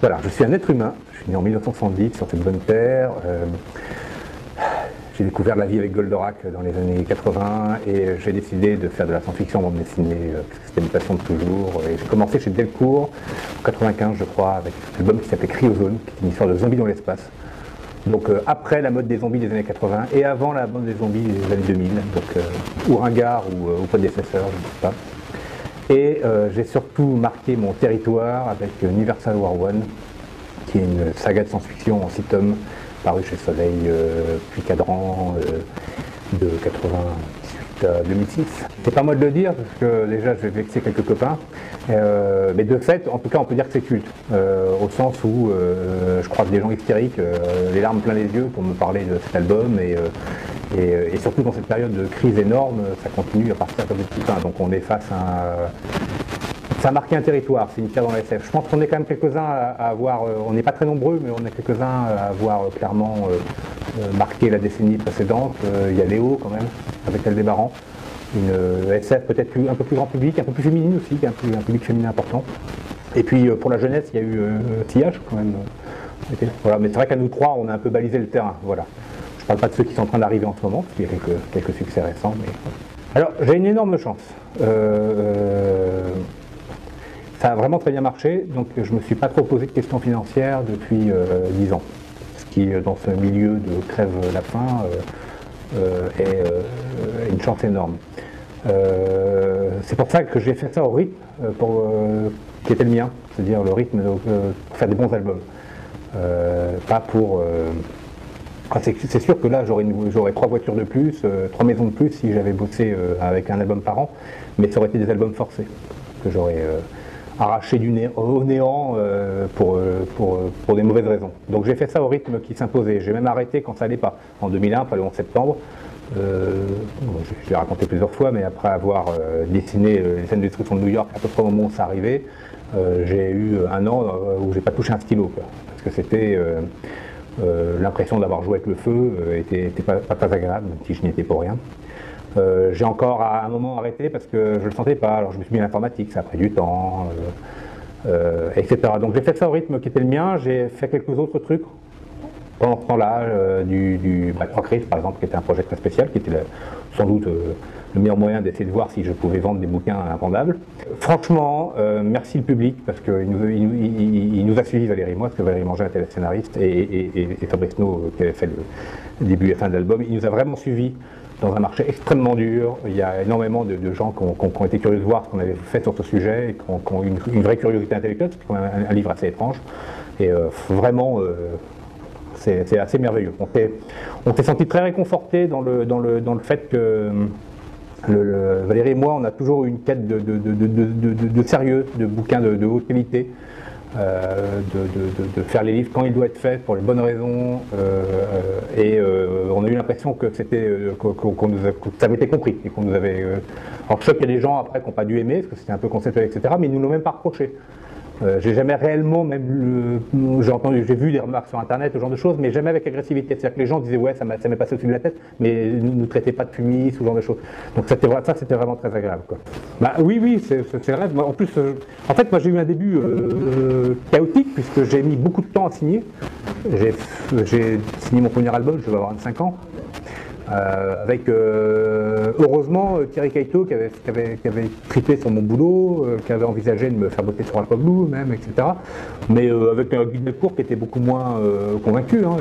Voilà, je suis un être humain, je suis né en 1970 sur cette bonne terre. J'ai découvert la vie avec Goldorak dans les années 80 et j'ai décidé de faire de la science-fiction en bande dessinée, parce que c'était une passion de toujours. Et j'ai commencé chez Delcourt en 95, je crois, avec un album qui s'appelait Cryozone, qui est une histoire de zombies dans l'espace. Donc après la mode des zombies des années 80 et avant la mode des zombies des années 2000, donc ou ringard ou prédécesseur, je ne sais pas. Et j'ai surtout marqué mon territoire avec Universal War One, qui est une saga de science-fiction en 6 tomes, paru chez Soleil, puis Cadran, de 98 à 2006. C'est pas moi de le dire, parce que déjà je vais vexer quelques copains, mais de fait, en tout cas, on peut dire que c'est culte, au sens où je croise des gens hystériques, les larmes plein les yeux pour me parler de cet album, et surtout dans cette période de crise énorme, ça continue à partir comme des petits pains, donc on est face à un... Ça a marqué un territoire, c'est une pierre dans la SF. Je pense qu'on est quand même quelques-uns à avoir, on n'est pas très nombreux, mais on est quelques-uns à avoir clairement marqué la décennie précédente. Il y a Léo quand même, avec Aldébaran, une SF peut-être un peu plus grand public, un peu plus féminine aussi, un public féminin important. Et puis pour la jeunesse, il y a eu Tillage quand même. Voilà, mais c'est vrai qu'à nous trois, on a un peu balisé le terrain. Voilà. Je ne parle pas de ceux qui sont en train d'arriver en ce moment, parce qu'il y a quelques succès récents. Mais... Alors, j'ai une énorme chance. Ça a vraiment très bien marché, donc je ne me suis pas trop posé de questions financières depuis 10 ans. Ce qui, dans ce milieu de crève la faim, est une chance énorme. C'est pour ça que j'ai fait ça au rythme qui était le mien, c'est-à-dire le rythme pour faire des bons albums. Pas pour... c'est sûr que là j'aurais 3 voitures de plus, 3 maisons de plus si j'avais bossé avec un album par an, mais ça aurait été des albums forcés, que j'aurais arraché au néant pour des mauvaises raisons. Donc j'ai fait ça au rythme qui s'imposait. J'ai même arrêté quand ça allait pas. En 2001, après le 11 septembre, je l'ai raconté plusieurs fois, mais après avoir dessiné les scènes de destruction de New York, à peu près au moment où ça arrivait, j'ai eu un an où j'ai pas touché un stylo, quoi, parce que c'était l'impression d'avoir joué avec le feu était pas agréable, même si je n'y étais pour rien. J'ai encore à un moment arrêté parce que je le sentais pas, alors je me suis mis à l'informatique, ça a pris du temps, etc. Donc j'ai fait ça au rythme qui était le mien, j'ai fait quelques autres trucs pendant ce temps-là, du Procris par exemple, qui était un projet très spécial, qui était sans doute le meilleur moyen d'essayer de voir si je pouvais vendre des bouquins invendables. Franchement, merci le public, parce qu'il nous a suivis, Valérie et moi, parce que Valérie Mangin était la scénariste, et Fabrice No, qui avait fait le début et fin de l'album, il nous a vraiment suivis dans un marché extrêmement dur. Il y a énormément de gens qui ont été curieux de voir ce qu'on avait fait sur ce sujet, et qui ont une vraie curiosité intellectuelle, c'est quand même un livre assez étrange, et vraiment... c'est assez merveilleux. On s'est senti très réconforté dans le fait que Valérie et moi, on a toujours eu une quête de sérieux, de bouquins de haute qualité, de faire les livres quand il doit être fait, pour les bonnes raisons, et on a eu l'impression que ça avait été compris, et qu'on nous avait... alors je sais qu'il y a des gens après qui n'ont pas dû aimer, parce que c'était un peu conceptuel, etc., mais ils nous l'ont même pas reproché. J'ai jamais réellement, j'ai vu des remarques sur internet, ce genre de choses, mais jamais avec agressivité. C'est-à-dire que les gens disaient ouais, ça m'est passé au-dessus de la tête, mais ne nous traitaient pas de fumis, ce genre de choses. Donc c'était vraiment très agréable, quoi. Bah oui, c'est le rêve. En plus, en fait, moi j'ai eu un début chaotique, puisque j'ai mis beaucoup de temps à signer. J'ai signé mon premier album, je devais avoir 25 ans. Avec heureusement Thierry Kaito qui avait trippé sur mon boulot, qui avait envisagé de me faire botter sur Aquablue même, etc. Mais avec un Guy Delcourt qui était beaucoup moins convaincu. Hein.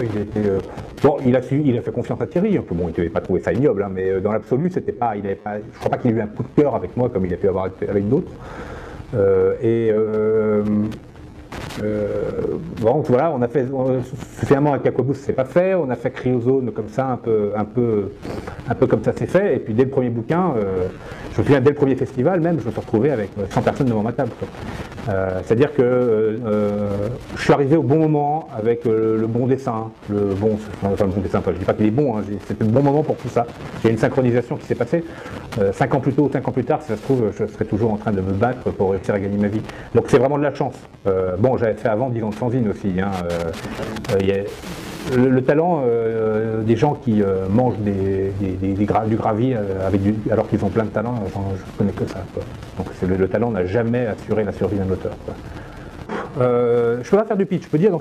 Il a fait confiance à Thierry, hein, que bon, il n'avait pas trouvé ça ignoble, hein, mais dans l'absolu, c'était pas, je crois pas qu'il ait eu un coup de cœur avec moi comme il a pu avoir avec d'autres. Bon, voilà, on a fait finalement avec Aquablue, c'est pas fait. On a fait Cryozone comme ça, un peu comme ça c'est fait. Et puis dès le premier bouquin, je me souviens dès le premier festival même, je me suis retrouvé avec 100 personnes devant ma table. C'est-à-dire que je suis arrivé au bon moment avec le bon dessin, le bon dessin. Enfin, je dis pas qu'il est bon, hein, c'était le bon moment pour tout ça. Il y a une synchronisation qui s'est passée. 5 ans plus tôt, 5 ans plus tard, si ça se trouve, je serais toujours en train de me battre pour réussir à gagner ma vie. Donc c'est vraiment de la chance. Bon, j'avais fait avant 10 ans de fanzine aussi. Hein, le talent des gens qui mangent du gravier alors qu'ils ont plein de talent, je connais que ça, quoi. Donc le talent n'a jamais assuré la survie d'un auteur, quoi. Je peux pas faire du pitch, je peux dire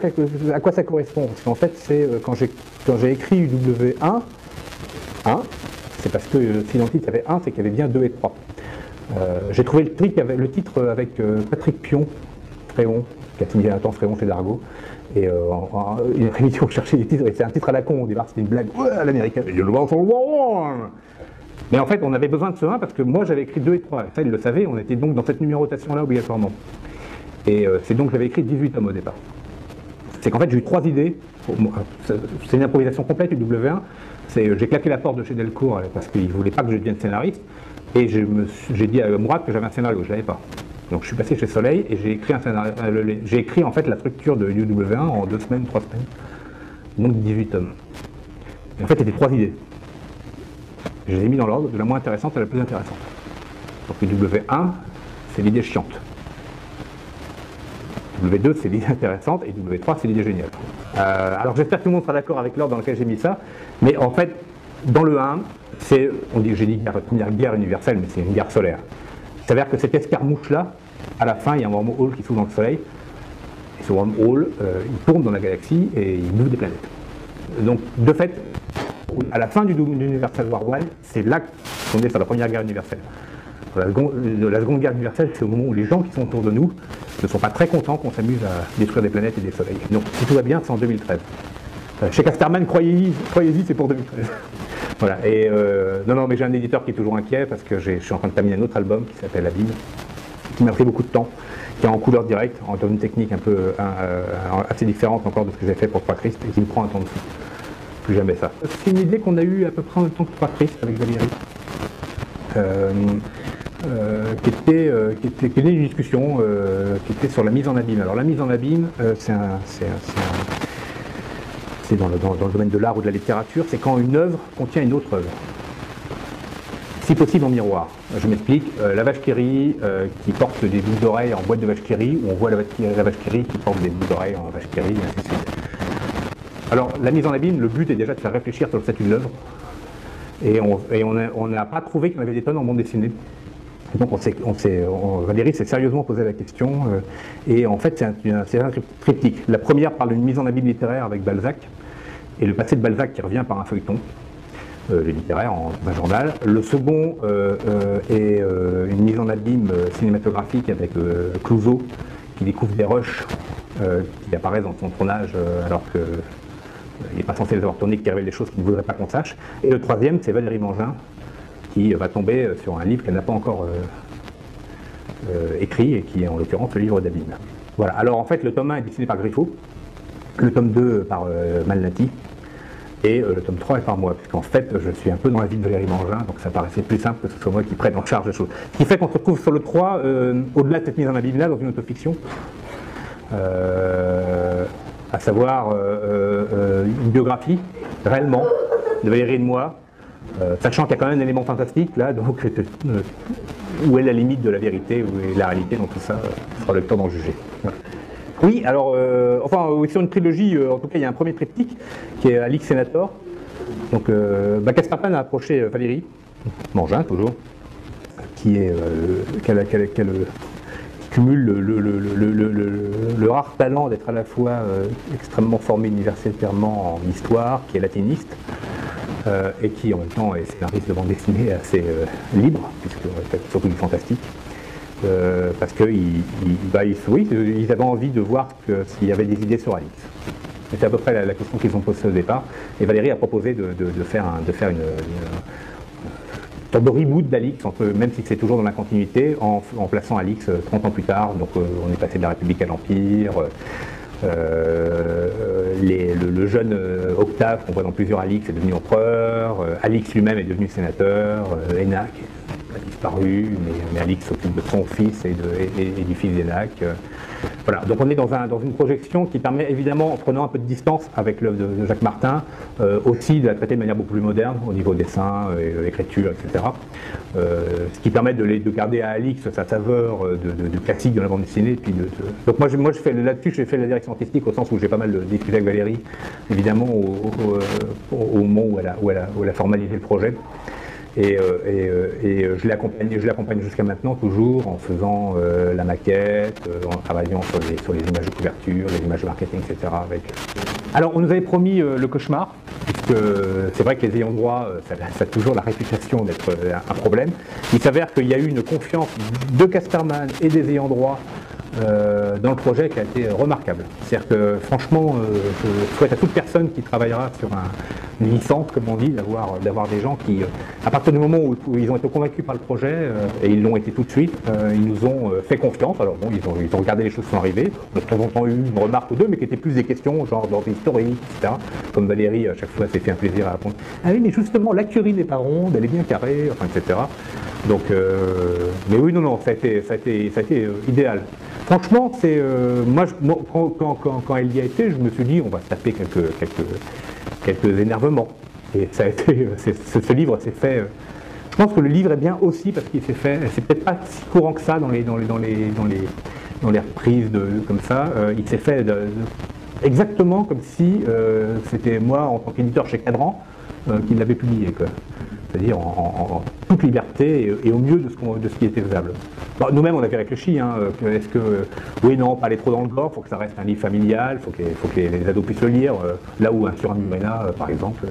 à quoi ça correspond. Parce qu'en fait, c'est quand j'ai écrit UW1, c'est parce que si dans le titre il y avait 1, c'est qu'il y avait bien 2 et 3. J'ai trouvé le titre avec Patrick Pion, Fréon, qui a signé un temps Fréon chez Dargaud. Et une émission cherchait les titres, et c'est un titre à la con, au départ c'était une blague, ouais, à l'américaine. Mais en fait, on avait besoin de ce 1 parce que moi j'avais écrit 2 et 3. Ça, il le savait, on était donc dans cette numérotation-là obligatoirement. Et c'est donc j'avais écrit 18 tomes au départ. C'est qu'en fait j'ai eu 3 idées. C'est une improvisation complète du W1. J'ai claqué la porte de chez Delcourt parce qu'il ne voulait pas que je devienne scénariste. Et j'ai dit à Mourad que j'avais un scénario, je ne l'avais pas. Donc je suis passé chez Soleil et j'ai écrit un scénario. J'ai écrit en fait la structure de UW1 en 2 semaines, 3 semaines. Donc 18 tomes. Et en fait, il y avait 3 idées. Je les ai mis dans l'ordre de la moins intéressante à la plus intéressante. Donc W1, c'est l'idée chiante. W2, c'est l'idée intéressante, et W3, c'est l'idée géniale. Alors j'espère que tout le monde sera d'accord avec l'ordre dans lequel j'ai mis ça, mais en fait, dans le 1, j'ai dit première guerre universelle, mais c'est une guerre solaire. Il s'avère que cette escarmouche-là, à la fin, il y a un wormhole qui s'ouvre dans le Soleil, et ce wormhole, il tourne dans la galaxie et il bouffe des planètes. Donc, de fait, à la fin du Universal War 1, c'est là qu'on est sur la première guerre universelle. La seconde guerre universelle, c'est au moment où les gens qui sont autour de nous ne sont pas très contents qu'on s'amuse à détruire des planètes et des soleils. Donc, si tout va bien, c'est en 2013. Chez Casterman, croyez-y, c'est pour 2013. Voilà. Et non, mais j'ai un éditeur qui est toujours inquiet parce que je suis en train de terminer un autre album qui s'appelle Abîme, qui m'a pris beaucoup de temps, qui est en couleur directe, dans une technique un peu assez différente encore de ce que j'ai fait pour Trois Christ et qui me prend un temps de fou. Plus jamais ça. C'est une idée qu'on a eue à peu près en même temps que Trois Christ avec Valérie. Qui était une discussion qui était sur la mise en abîme. Alors la mise en abîme, c'est dans le domaine de l'art ou de la littérature, c'est quand une œuvre contient une autre œuvre. Si possible en miroir. Je m'explique, la vache qui rit, qui porte des boucles d'oreilles en boîte de vache qui rit, ou on voit la vache qui rit qui porte des boucles d'oreilles en vache qui rit, et ainsi de suite. Alors la mise en abîme, le but est déjà de faire réfléchir sur le statut de l'œuvre, et on n'a pas trouvé qu'il y en avait des tonnes en bande dessinée. Donc Valérie s'est sérieusement posé la question, et en fait c'est un triptyque. La première parle d'une mise en abîme littéraire avec Balzac, et le passé de Balzac qui revient par un feuilleton littéraire en un journal. Le second est une mise en abîme cinématographique avec Clouseau, qui découvre des rushs qui apparaissent dans son tournage alors qu'il n'est pas censé les avoir tournés, qui révèlent des choses qu'il ne voudrait pas qu'on sache. Et le troisième, c'est Valérie Mangin, qui va tomber sur un livre qu'elle n'a pas encore écrit, et qui est en l'occurrence le livre d'Abîme. Voilà, alors en fait le tome 1 est dessiné par Griffo, le tome 2 par Malnati, et le tome 3 est par moi, puisqu'en fait je suis un peu dans la vie de Valérie Mangin, donc ça paraissait plus simple que ce soit moi qui prenne en charge les choses. Ce qui fait qu'on se retrouve sur le 3, au-delà de cette mise en abîme là, dans une autofiction, à savoir une biographie, réellement, de Valérie et de moi, sachant qu'il y a quand même un élément fantastique là, donc où est la limite de la vérité, où est la réalité dans tout ça, sera le temps d'en juger. Voilà. Oui, alors, sur une trilogie, en tout cas, il y a un premier triptyque qui est Alix Senator. Donc, Casterman a approché Valérie Mangin, toujours, qui cumule le rare talent d'être à la fois extrêmement formé universitairement en histoire, qui est latiniste, et qui en même temps est scénariste de bande dessinée assez libre, puisque surtout du fantastique, parce qu'ils avaient envie de voir s'il y avait des idées sur Alix. C'est à peu près la question qu'ils ont posée au départ, et Valérie a proposé de faire une sorte de reboot d'Alix, même si c'est toujours dans la continuité, en plaçant Alix 30 ans plus tard. Donc on est passé de la République à l'Empire. Le jeune Octave, qu'on voit dans plusieurs Alix, est devenu empereur. Alix lui-même est devenu sénateur. Enac a disparu, mais Alix s'occupe de son fils et du fils d'Enac. Voilà, donc on est dans une projection qui permet évidemment, en prenant un peu de distance avec l'œuvre de Jacques Martin, aussi de la traiter de manière beaucoup plus moderne au niveau dessin, écriture, etc. Ce qui permet de garder à Alix sa saveur de classique de la bande dessinée. Puis donc moi je fais là-dessus, j'ai fait la direction artistique au sens où j'ai pas mal discuté avec Valérie, évidemment au moment où elle a formalisé le projet. Je l'accompagne jusqu'à maintenant, toujours en faisant la maquette, en travaillant sur les images de couverture, les images de marketing, etc. Alors, on nous avait promis le cauchemar, puisque c'est vrai que les ayants droit, ça a toujours la réputation d'être un problème. Il s'avère qu'il y a eu une confiance de Casterman et des ayants droit dans le projet qui a été remarquable. C'est-à-dire que franchement, je souhaite à toute personne qui travaillera sur une licence, comme on dit, d'avoir des gens qui, à partir du moment où ils ont été convaincus par le projet, et ils l'ont été tout de suite, ils nous ont fait confiance. Alors bon, ils ont regardé les choses qui sont arrivées, on a de temps en temps eu une remarque ou deux, mais qui étaient plus des questions, genre d'ordre historique, etc. Comme Valérie, à chaque fois, s'est fait un plaisir à répondre. Ah oui, mais justement, la curie n'est pas ronde, elle est bien carrée, enfin, etc. Donc, mais oui, non, ça a été idéal. Franchement, moi, quand elle y a été, je me suis dit, on va se taper quelques énervements. Et ça a été, ce livre s'est fait. Je pense que le livre est bien aussi parce qu'il s'est fait. C'est peut-être pas si courant que ça dans les reprises comme ça. Il s'est fait exactement comme si c'était moi en tant qu'éditeur chez Cadran qui l'avait publié, quoi. C'est-à-dire en toute liberté et au mieux de ce qui était faisable. Bon, nous-mêmes, on avait réfléchi, est-ce que, oui, non, pas aller trop dans le gore, il faut que ça reste un livre familial, il faut que les ados puissent le lire, là où un Sur un Murena, par exemple,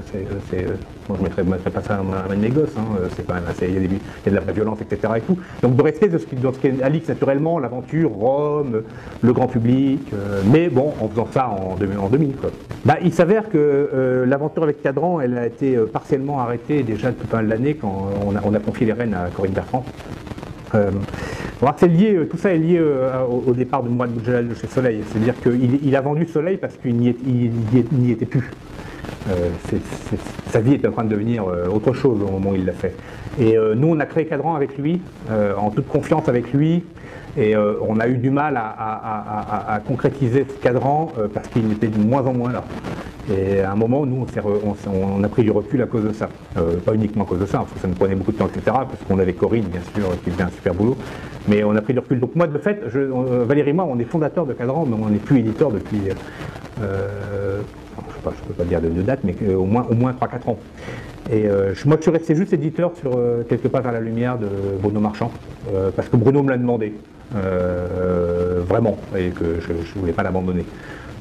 moi je ne mettrais pas ça à main de mes gosses, c'est quand même il y a de la vraie violence, etc. Et tout. Donc de rester dans ce qu'est Alix naturellement, l'aventure, Rome, le grand public, mais bon, en faisant ça en 2000, quoi. Bah, il s'avère que l'aventure avec Cadran, elle a été partiellement arrêtée déjà depuis pas mal d'années quand on a confié les rênes à Corinne Bertrand. C'est lié, tout ça est lié au départ de Mourad Boudjelal de chez Soleil, c'est-à-dire qu'il a vendu Soleil parce qu'il n'y était plus. Sa vie était en train de devenir autre chose au moment où il l'a fait. Et nous, on a créé Cadran avec lui, en toute confiance avec lui, et on a eu du mal à concrétiser ce cadran parce qu'il était de moins en moins là. Et à un moment, nous, on a pris du recul à cause de ça. Pas uniquement à cause de ça, parce que ça nous prenait beaucoup de temps, etc. Parce qu'on avait Corinne, bien sûr, qui faisait un super boulot. Mais on a pris du recul. Donc moi, de fait, Valérie et moi, on est fondateurs de Cadran, mais on n'est plus éditeur depuis, je ne peux pas dire de date, mais au moins 3-4 ans. Et moi, je suis resté juste éditeur sur Quelque pas vers la lumière de Bruno Marchand, parce que Bruno me l'a demandé, vraiment, et que je ne voulais pas l'abandonner.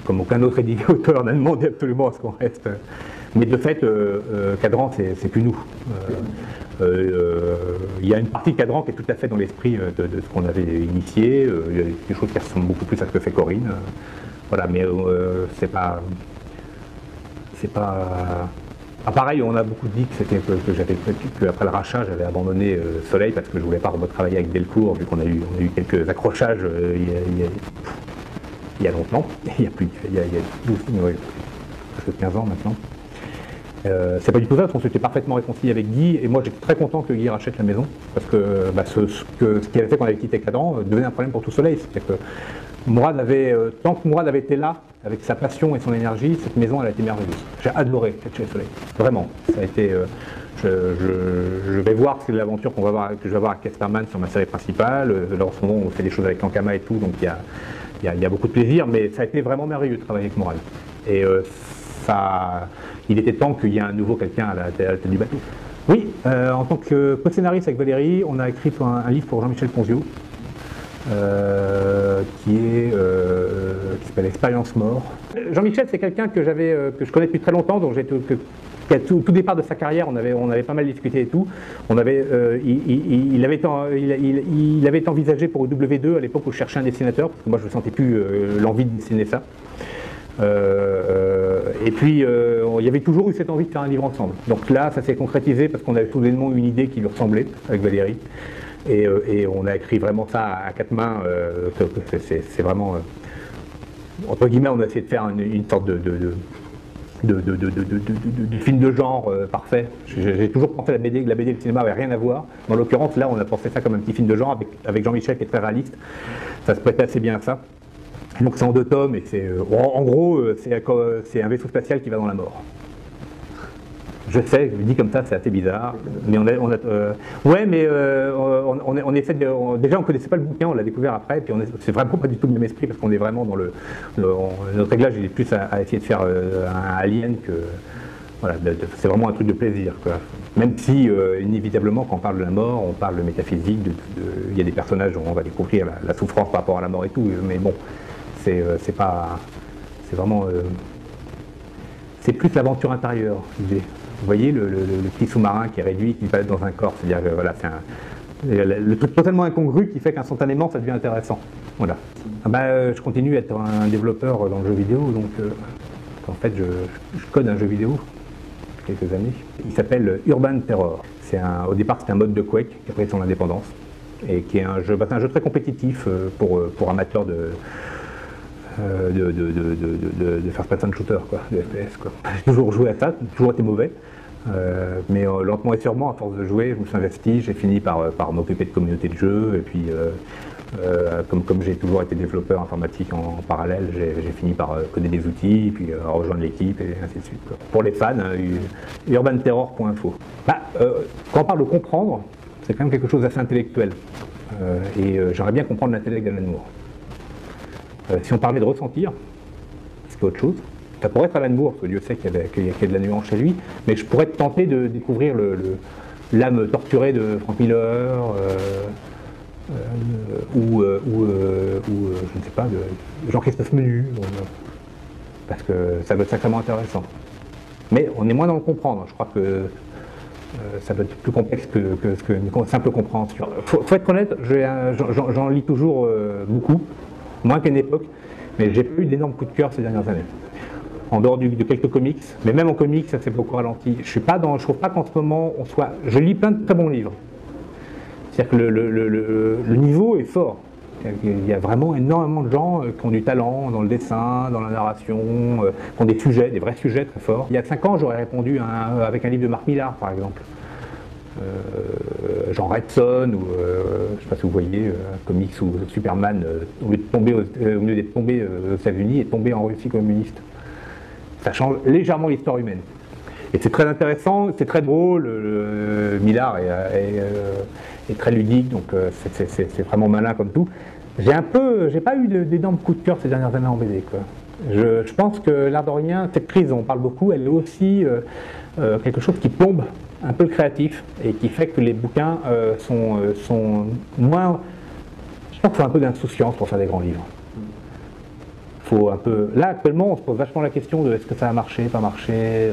Comme aucun autre auteur n'a demandé absolument à ce qu'on reste. Mais de fait, Cadran, c'est plus nous. Il y a une partie de Cadran qui est tout à fait dans l'esprit de ce qu'on avait initié. Il y a des choses qui ressemblent beaucoup plus à ce que fait Corinne. Voilà, mais c'est pas. Ah, pareil, on a beaucoup dit que c'était qu'après le rachat, j'avais abandonné Soleil parce que je ne voulais pas retravailler avec Delcourt, vu qu'on a eu quelques accrochages il y a longtemps, il y a 12, presque 15 ans maintenant. C'est pas du tout ça, parce qu'on s'était parfaitement réconcilié avec Guy, et moi j'étais très content que Guy rachète la maison, parce que ce qui avait fait qu'on avait quitté Cadran devenait un problème pour tout Soleil. C'est que tant que Mourad avait été là, avec sa passion et son énergie, cette maison elle a été merveilleuse. J'ai adoré être chez Soleil, vraiment. Ça a été, je vais voir c'est l'aventure que je vais avoir avec Casterman sur ma série principale. Là en ce moment on fait des choses avec Ankama et tout, donc il y a beaucoup de plaisir, mais ça a été vraiment merveilleux de travailler avec Mourad. Et il était temps qu'il y ait un nouveau quelqu'un à la tête du bateau. Oui, en tant que co-scénariste avec Valérie, on a écrit un livre pour Jean-Michel Ponzio, qui s'appelle Expérience Mort. Jean-Michel, c'est quelqu'un que je connais depuis très longtemps, donc tout départ de sa carrière, on avait pas mal discuté et tout. Il avait été envisagé pour W2 à l'époque où je cherchais un dessinateur, parce que moi je ne sentais plus l'envie de dessiner ça. Et puis il y avait toujours eu cette envie de faire un livre ensemble. Donc là, ça s'est concrétisé parce qu'on avait soudainement une idée qui lui ressemblait avec Valérie. Et on a écrit vraiment ça à quatre mains. C'est vraiment, entre guillemets, on a essayé de faire une sorte de film de genre parfait. J'ai toujours pensé que la BD et le cinéma n'avaient rien à voir. Dans l'occurrence, là, on a pensé ça comme un petit film de genre avec Jean-Michel qui est très réaliste. Ça se prêtait assez bien à ça. Donc c'est en 2 tomes et en gros, c'est un vaisseau spatial qui va dans la mort. Je sais, je dis comme ça, c'est assez bizarre, mais on essaie de, déjà on connaissait pas le bouquin, on l'a découvert après, puis c'est vraiment pas du tout le même esprit parce qu'on est vraiment dans notre réglage, il est plus à essayer de faire un alien Voilà, c'est vraiment un truc de plaisir, quoi. Même si, inévitablement, quand on parle de la mort, on parle de métaphysique, il y a des personnages où on va découvrir la souffrance par rapport à la mort et tout, mais bon, c'est vraiment... c'est plus l'aventure intérieure, l'idée. Vous voyez le petit sous-marin qui est réduit, qui balade dans un corps, c'est-à-dire que voilà, c'est le truc totalement incongru qui fait qu'instantanément ça devient intéressant. Voilà. Je continue à être un développeur dans le jeu vidéo, donc en fait je code un jeu vidéo depuis quelques années. Il s'appelle Urban Terror. Au départ c'était un mode de Quake qui a pris son indépendance et qui est un jeu très compétitif pour amateurs de first person shooter, quoi, de FPS, quoi. J'ai toujours joué à ça, j'ai toujours été mauvais, mais lentement et sûrement, à force de jouer, je me suis investi, j'ai fini par m'occuper de communauté de jeu, et puis comme j'ai toujours été développeur informatique en parallèle, j'ai fini par coder des outils, et puis rejoindre l'équipe, et ainsi de suite, quoi. Pour les fans, urbanterror.info. Quand on parle de comprendre, c'est quand même quelque chose d'assez intellectuel, et j'aimerais bien comprendre l'intellect d'Alan Moore. Si on parlait de ressentir, c'est autre chose. Ça pourrait être Alan Moore, parce que Dieu sait qu'il y a de la nuance chez lui, mais je pourrais tenter de découvrir l'âme torturée de Frank Miller, ou je ne sais pas, de Jean-Christophe Menu, parce que ça doit être sacrément intéressant. Mais on est moins dans le comprendre, je crois que ça doit être plus complexe que une simple compréhension. Faut être honnête, j'en lis toujours beaucoup, moins qu'à une époque, mais j'ai pas eu d'énormes coups de cœur ces dernières années. En dehors de quelques comics, mais même en comics, ça s'est beaucoup ralenti. Je trouve pas qu'en ce moment, je lis plein de très bons livres. C'est-à-dire que le niveau est fort. Il y a vraiment énormément de gens qui ont du talent dans le dessin, dans la narration, qui ont des vrais sujets très forts. Il y a 5 ans, j'aurais répondu avec un livre de Mark Millar, par exemple. Genre Redson, ou je ne sais pas si vous voyez, un comics où Superman, au lieu d'être tombé aux États-Unis, est tombé en Russie communiste. Ça change légèrement l'histoire humaine. Et c'est très intéressant, c'est très drôle, Millar est très ludique, donc c'est vraiment malin comme tout. J'ai pas eu d'énormes coups de cœur ces dernières années en BD, quoi. Je pense que l'art de rien, cette crise dont on parle beaucoup, elle est aussi quelque chose qui plombe un peu le créatif et qui fait que les bouquins sont moins... Je pense qu'il faut un peu d'insouciance pour faire des grands livres. Là actuellement on se pose vachement la question de est-ce que ça a marché, pas marché,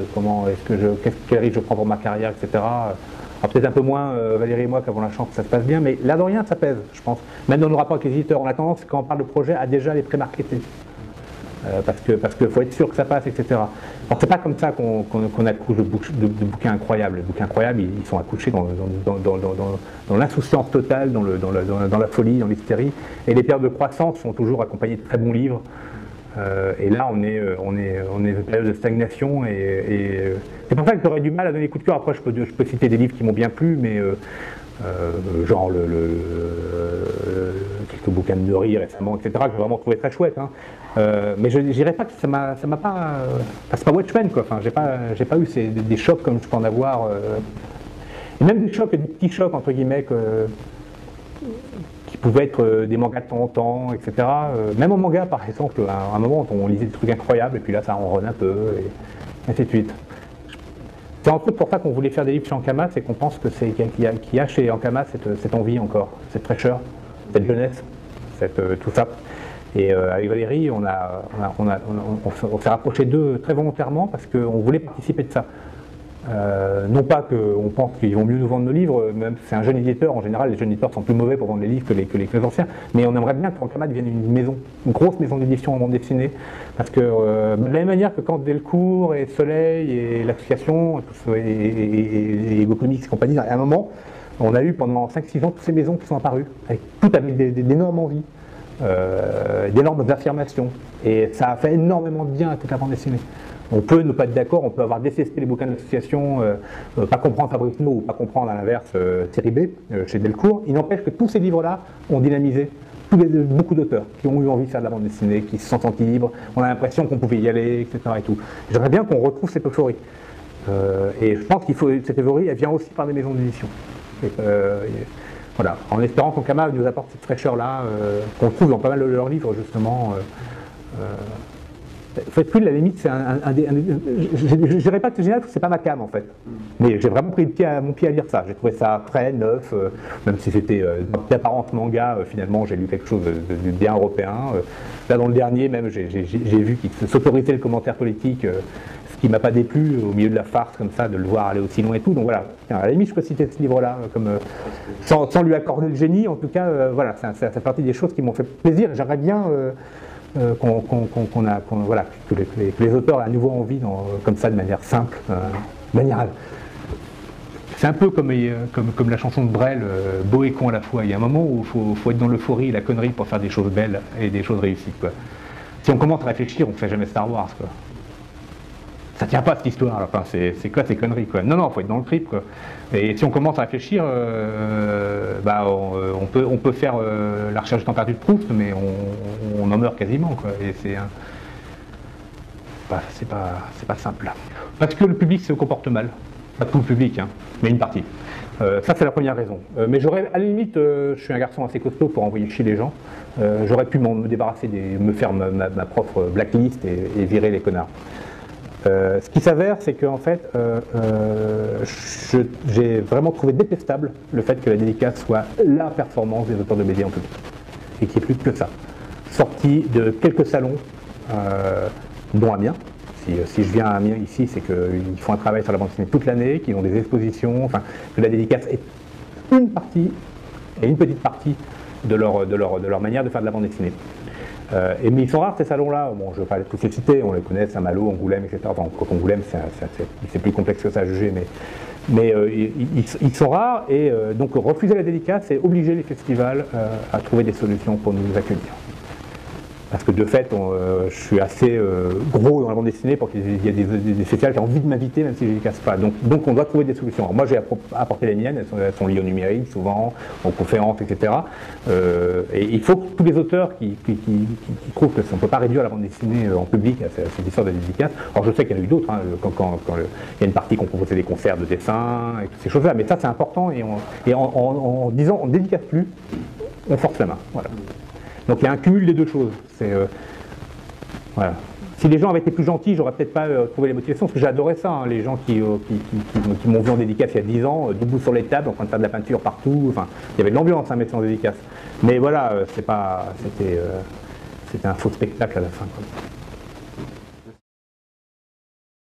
quel risque je prends pour ma carrière, etc. Alors peut-être un peu moins Valérie et moi qui avons la chance que ça se passe bien, mais là de rien ça pèse, je pense. Même dans nos rapports avec les éditeurs, on a tendance, quand on parle de projet, à déjà les pré-marketer. Parce qu'il faut être sûr que ça passe, etc. Alors c'est pas comme ça qu'on accouche de bouquins incroyables. Les bouquins incroyables, ils sont accouchés dans l'insouciance totale, dans la folie, dans l'hystérie. Et les périodes de croissance sont toujours accompagnées de très bons livres. Et là, on est dans une période de stagnation. Et c'est pour ça que j'aurais du mal à donner coup de cœur. Après, je peux citer des livres qui m'ont bien plu, mais genre quelques bouquins de Neury récemment, etc., que j'ai vraiment trouvé très chouette. Hein. Mais je dirais pas que ça m'a pas... c'est pas Watchmen, quoi. Enfin, j'ai pas eu des chocs comme je peux en avoir. Et même des chocs, des petits chocs, entre guillemets, qui pouvaient être des mangas de temps en temps, etc. Même en manga, par exemple, à un moment, on lisait des trucs incroyables, et puis là, ça ronronne un peu, et ainsi de suite. C'est entre autres pour ça qu'on voulait faire des livres chez Ankama, c'est qu'on pense qu'il y a chez Ankama cette envie encore, cette fraîcheur, cette jeunesse, tout ça. Et avec Valérie, on s'est rapproché d'eux très volontairement parce qu'on voulait participer de ça. Non pas qu'on pense qu'ils vont mieux nous vendre nos livres, même c'est un jeune éditeur, en général les jeunes éditeurs sont plus mauvais pour vendre les livres que les anciens, mais on aimerait bien qu'Ankama devienne une grosse maison d'édition en bande dessinée, parce que de la même manière que quand Delcourt et Soleil et l'association et Ego Comics et compagnie, à un moment, on a eu pendant 5-6 ans toutes ces maisons qui sont apparues, toutes avec d'énormes envies, d'énormes affirmations, et ça a fait énormément de bien à toute la bande dessinée. On peut ne pas être d'accord, on peut avoir détesté les bouquins de l'association, pas comprendre Fabrice No ou pas comprendre à l'inverse Thierry B chez Delcourt. Il n'empêche que tous ces livres-là ont dynamisé beaucoup d'auteurs qui ont eu envie de faire de la bande dessinée, qui se sont sentis libres. On a l'impression qu'on pouvait y aller, etc. Et tout. J'aimerais bien qu'on retrouve cette euphorie. Et je pense cette euphorie, elle vient aussi par des maisons d'édition. Voilà, en espérant qu'Ankama nous apporte cette fraîcheur-là, qu'on trouve dans pas mal de leurs livres justement. Faites plus, à la limite, c'est je ne dirais pas que c'est génial, parce que c'est pas ma came en fait. Mais j'ai vraiment pris mon pied à lire ça. J'ai trouvé ça frais, neuf, même si c'était d'apparence manga, finalement j'ai lu quelque chose de bien européen. Là dans le dernier, même, j'ai vu qu'il s'autorisait le commentaire politique, ce qui m'a pas déplu, au milieu de la farce comme ça, de le voir aller aussi loin et tout. Donc voilà, à la limite, je peux citer ce livre-là, sans lui accorder le génie, en tout cas, voilà, ça fait partie des choses qui m'ont fait plaisir. J'aimerais bien voilà, que les auteurs aient à nouveau envie, comme ça, de manière simple, c'est un peu comme la chanson de Brel, beau et con à la fois. Il y a un moment où il faut être dans l'euphorie et la connerie pour faire des choses belles et des choses réussies, quoi. Si on commence à réfléchir, on ne fait jamais Star Wars, quoi. Ça tient pas cette histoire, enfin, c'est quoi ces conneries, quoi. Non, il faut être dans le trip, quoi. Et si on commence à réfléchir, on peut faire la recherche du temps perdu de Proust, mais on en meurt quasiment, quoi. Et c'est pas simple. Parce que le public se comporte mal. Pas tout le public, hein, mais une partie. Ça, c'est la première raison. Mais j'aurais, à la limite, je suis un garçon assez costaud pour envoyer chier les gens. J'aurais pu me débarrasser, me faire ma propre blacklist et virer les connards. Ce qui s'avère, c'est qu'en fait, j'ai vraiment trouvé détestable le fait que la dédicace soit la performance des auteurs de BD en public. Et qu'il n'y ait plus que ça. Sorti de quelques salons, dont Amiens. Si je viens à Amiens ici, c'est qu'ils font un travail sur la bande dessinée toute l'année, qu'ils ont des expositions, enfin, que la dédicace est une partie, et une petite partie de leur manière de faire de la bande dessinée. Mais ils sont rares ces salons-là, bon, je ne vais pas tous les citer, on les connaît, Saint-Malo, Angoulême, etc. Enfin, Angoulême, c'est plus complexe que ça à juger, mais ils sont rares, et donc refuser la dédicace, c'est obliger les festivals à trouver des solutions pour nous accueillir. Parce que de fait, je suis assez gros dans la bande dessinée pour qu'il y ait des festivals qui ont envie de m'inviter, même si je ne les casse pas. Donc on doit trouver des solutions. Alors moi j'ai apporté les miennes, elles sont liées au numérique souvent, aux conférences, etc. Et il faut que tous les auteurs qui trouvent qu'on ne peut pas réduire la bande dessinée en public à cette histoire de dédicace. Alors je sais qu'il y en a eu d'autres, hein, quand il y a une partie qu'on proposait des concerts de dessin et toutes ces choses-là, mais ça c'est important, et en disant on ne dédicace plus, on force la main. Voilà. Donc il y a un cumul des deux choses. Voilà. Si les gens avaient été plus gentils, j'aurais peut-être pas trouvé les motivations, parce que j'adorais ça, hein, les gens qui m'ont vu en dédicace il y a 10 ans, debout sur les tables, en train de faire de la peinture partout, enfin, il y avait de l'ambiance, un médecin en dédicace. Mais voilà, c'était un faux spectacle à la fin, quoi.